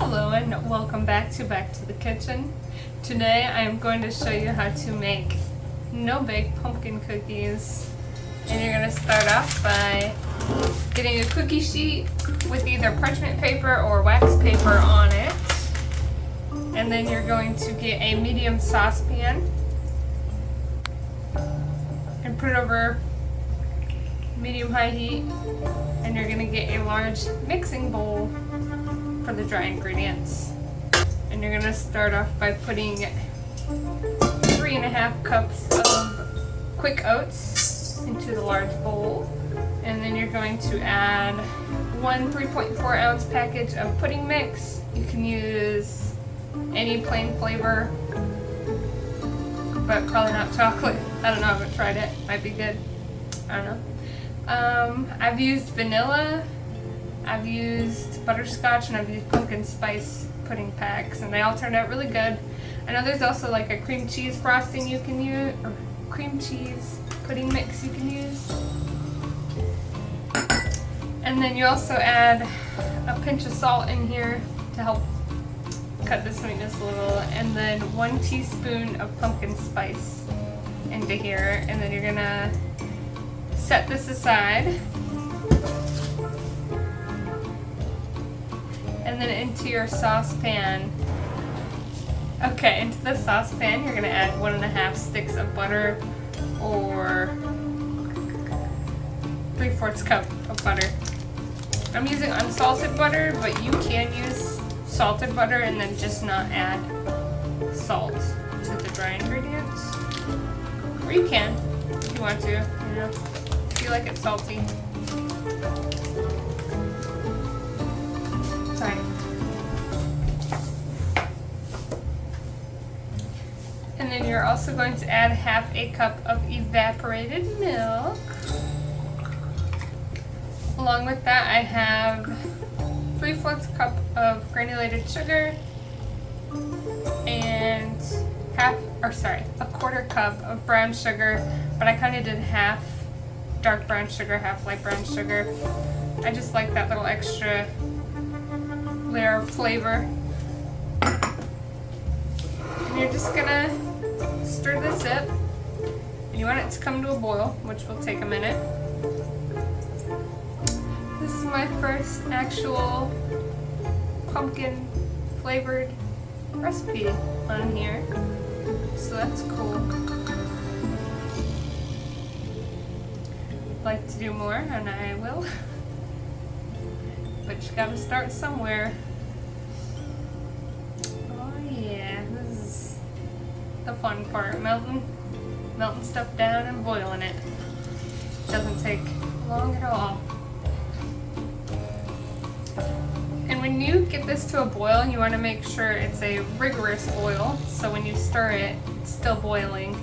Hello and welcome back to the Kitchen. Today I am going to show you how to make no-bake pumpkin cookies. And you're going to start off by getting a cookie sheet with either parchment paper or wax paper on it. And then you're going to get a medium saucepan and put it over medium-high heat. And you're going to get a large mixing bowl for the dry ingredients. And you're going to start off by putting 3.5 cups of quick oats into the large bowl. And then you're going to add one 3.4 ounce package of pudding mix. You can use any plain flavor, but probably not chocolate. I don't know, I haven't tried it. Might be good. I don't know. I've used vanilla, I've used butterscotch, and I've used pumpkin spice pudding packs, and they all turned out really good. I know there's also like a cream cheese frosting you can use, or cream cheese pudding mix you can use. And then you also add a pinch of salt in here to help cut the sweetness a little, and then 1 teaspoon of pumpkin spice into here, and then you're gonna set this aside. And then into your saucepan. Okay, into the saucepan you're gonna add 1.5 sticks of butter, or 3/4 cup of butter. I'm using unsalted butter, but you can use salted butter and then just not add salt to the dry ingredients. Or you can, if you want to, you know, if you like it salty. Sorry. And then you're also going to add 1/2 cup of evaporated milk. Along with that, I have 3/4 cup of granulated sugar and 1/4 cup of brown sugar, but I kind of did half dark brown sugar, half light brown sugar. I just like that little extra layer of flavor. And you're just gonna stir this up, and you want it to come to a boil, which will take a minute. This is my first actual pumpkin flavored recipe on here, so that's cool. I'd like to do more, and I will, but you gotta start somewhere. Oh yeah, this is the fun part, melting stuff down and boiling it. Doesn't take long at all. And when you get this to a boil, you want to make sure it's a vigorous boil, so when you stir it, it's still boiling.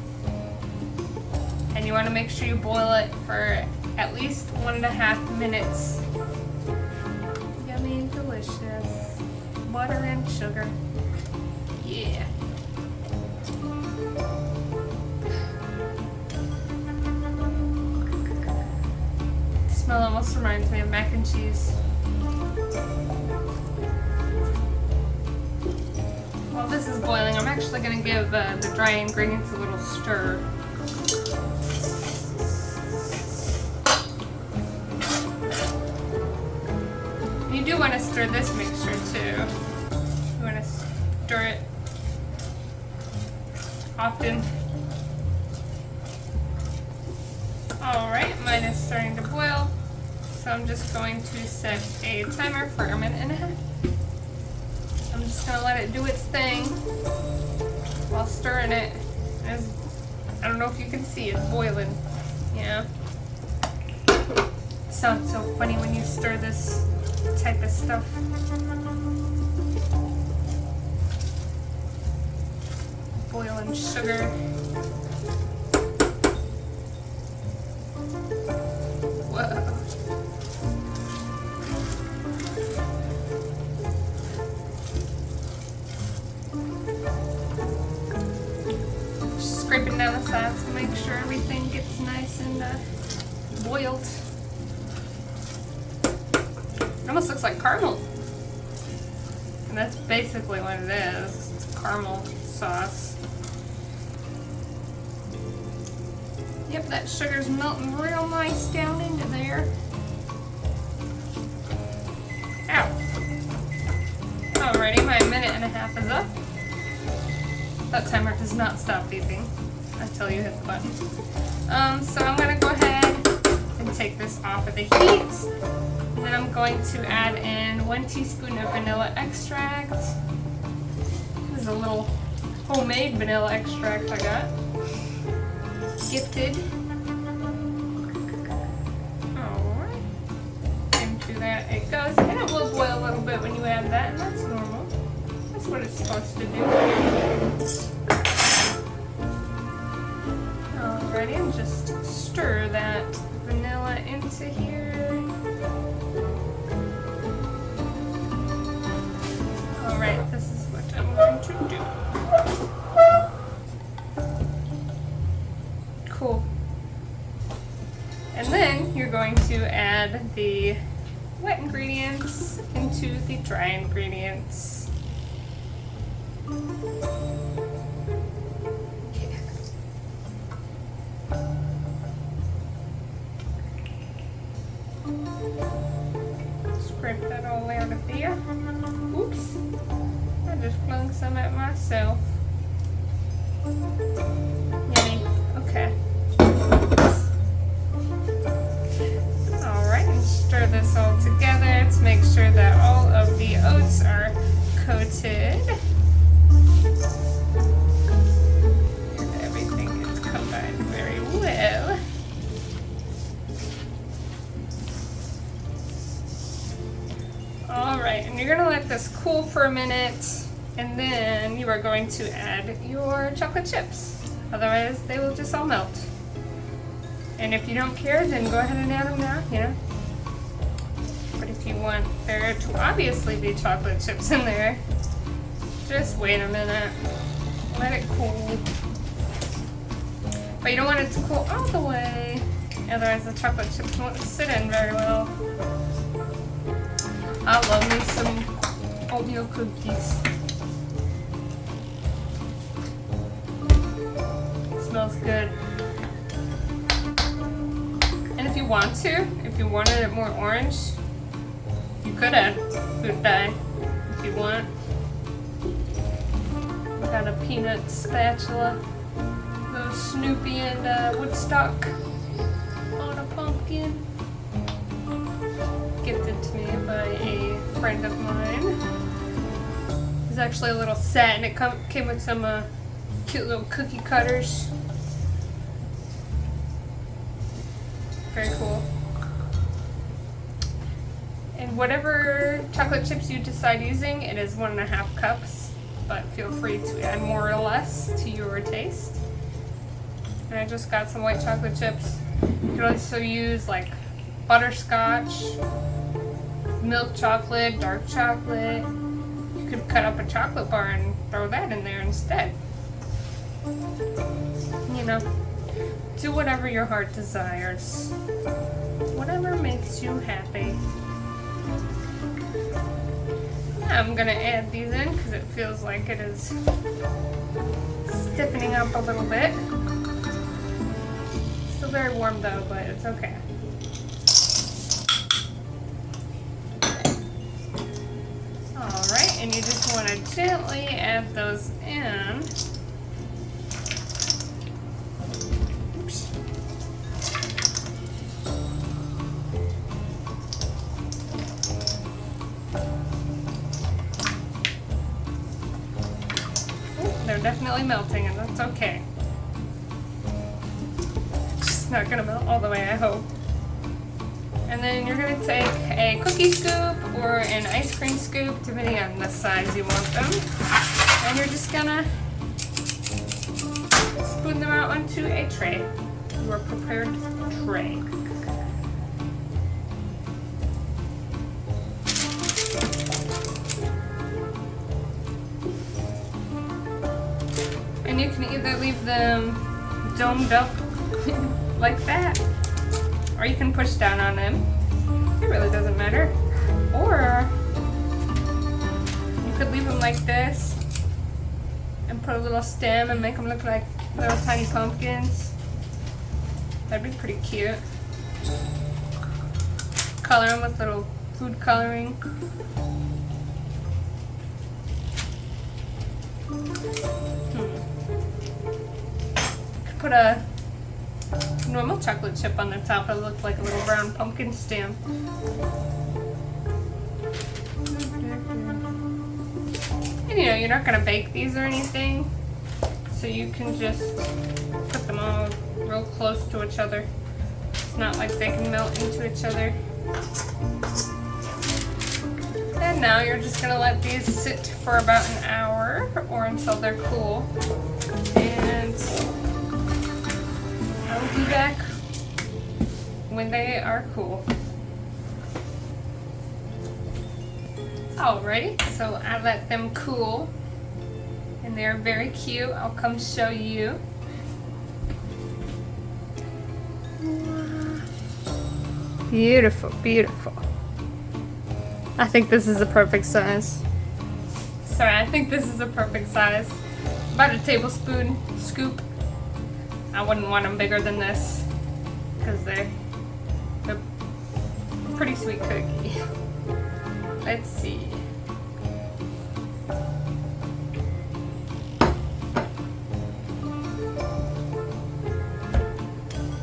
And you want to make sure you boil it for at least 1.5 minutes. Yummy, delicious. Butter and sugar. Yeah. The smell almost reminds me of mac and cheese. While this is boiling, I'm actually going to give the dry ingredients a little stir. You do want to stir this mixture too. You want to stir it often. Alright, mine is starting to boil, so I'm just going to set a timer for 1.5 minutes. I'm just going to let it do its thing while stirring it. I don't know if you can see, it's boiling. Yeah. It sounds so funny when you stir this type of stuff. Boiling sugar. Whoa. Scraping down the sides to make sure everything gets nice and boiled. It almost looks like caramel. And that's basically what it is. It's caramel sauce. Yep, that sugar's melting real nice down into there. Ow. Alrighty, my 1.5 minutes is up. That timer does not stop beeping until you hit the button. So I'm gonna go ahead and take this off of the heat. And then I'm going to add in 1 teaspoon of vanilla extract. This is a little homemade vanilla extract I got. Gifted. Alright. Into that it goes. And it will boil a little bit when you add that, and that's normal. That's what it's supposed to do. Alrighty, and just stir that vanilla into here. Alright, this is what I'm going to do. Cool. And then you're going to add the wet ingredients into the dry ingredients. Scrape that all out of there. Oops. I just flung some at myself. Yummy. Okay. Alright, and stir this all together to make sure that all of the oats are coated. And everything is combined very well. Alright, and you're going to let this cool for a minute, and then you are going to add your chocolate chips. Otherwise, they will just all melt. And if you don't care, then go ahead and add them now, you know. But if you want there to obviously be chocolate chips in there, just wait a minute. Let it cool. But you don't want it to cool all the way, otherwise the chocolate chips won't sit in very well. I love me some oatmeal cookies. It smells good. And if you want to, if you wanted it more orange, you could add food dye if you want. I got a peanut spatula, little Snoopy and Woodstock on a pumpkin. Gifted to me by a friend of mine. It's actually a little set, and it came with some cute little cookie cutters. Very cool. And whatever chocolate chips you decide using, it is 1.5 cups, but feel free to add more or less to your taste. And I just got some white chocolate chips. You can also use like butterscotch, milk chocolate, dark chocolate. You could cut up a chocolate bar and throw that in there instead. You know, do whatever your heart desires. Whatever makes you happy. I'm gonna add these in because it feels like it is stiffening up a little bit. Still very warm though, but it's okay. Alright, and you just want to gently add those in. Oops. Ooh, they're definitely melting, and that's okay. It's just not going to melt all the way, I hope. And then you're going to take a cookie scoop or an ice cream scoop, depending on the size you want them. And you're just going to spoon them out onto a tray, your prepared tray. And you can either leave them domed up like that, or you can push down on them. It really doesn't matter. Or you could leave them like this and put a little stem and make them look like little tiny pumpkins. That'd be pretty cute. Color them with little food coloring. Could put a normal chocolate chip on the top. It looked like a little brown pumpkin stem. And you know, you're not gonna bake these or anything, so you can just put them all real close to each other. It's not like they can melt into each other. And now you're just gonna let these sit for about an hour or until they're cool. And I'll be back when they are cool. Alrighty, so I let them cool and they're very cute. I'll come show you. Beautiful, beautiful. I think this is a perfect size. Sorry, I think this is a perfect size. About a tablespoon scoop. I wouldn't want them bigger than this because they're a pretty sweet cookie. Let's see.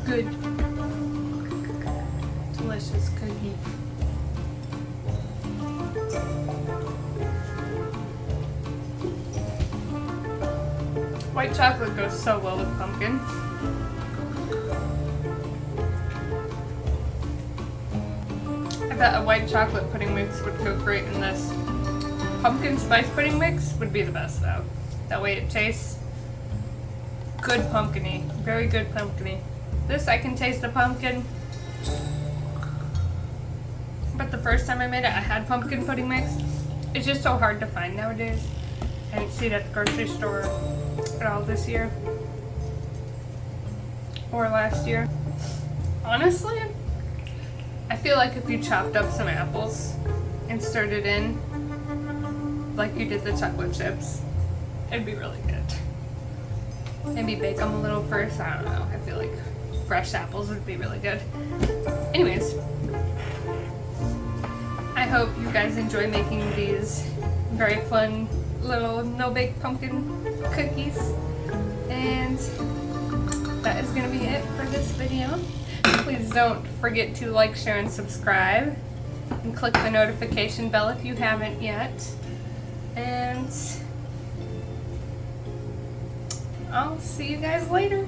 Good. Delicious cookie. White chocolate goes so well with pumpkin. I bet a white chocolate pudding mix would go great in this. Pumpkin spice pudding mix would be the best though. That way it tastes good pumpkin-y. Very good pumpkin-y. This, I can taste the pumpkin. But the first time I made it, I had pumpkin pudding mix. It's just so hard to find nowadays. I didn't see it at the grocery store at all this year. Or last year. Honestly, I feel like if you chopped up some apples and stirred it in, like you did the chocolate chips, it'd be really good. Maybe bake them a little first, I don't know. I feel like fresh apples would be really good. Anyways, I hope you guys enjoy making these very fun little no-bake pumpkin cookies. And that is going to be it for this video. Please don't forget to like, share, and subscribe. And click the notification bell if you haven't yet. And I'll see you guys later.